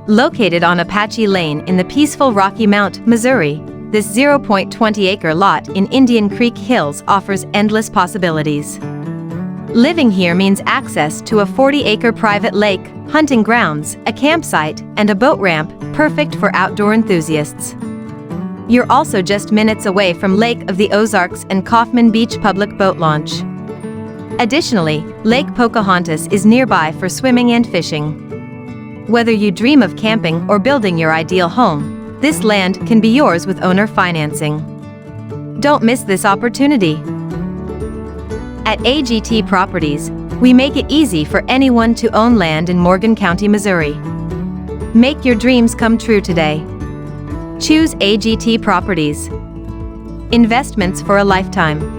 Located on Apache Lane in the peaceful Rocky Mount, Missouri, this 0.20-acre lot in Indian Creek Hills offers endless possibilities. Living here means access to a 40-acre private lake, hunting grounds, a campsite, and a boat ramp, perfect for outdoor enthusiasts. You're also just minutes away from Lake of the Ozarks and Coffman Beach public boat launch. Additionally, Lake Pocahontas is nearby for swimming and fishing. Whether you dream of camping or building your ideal home, this land can be yours with owner financing. Don't miss this opportunity. At AGT Properties, we make it easy for anyone to own land in Morgan County, Missouri. Make your dreams come true today. Choose AGT Properties. Investments for a lifetime.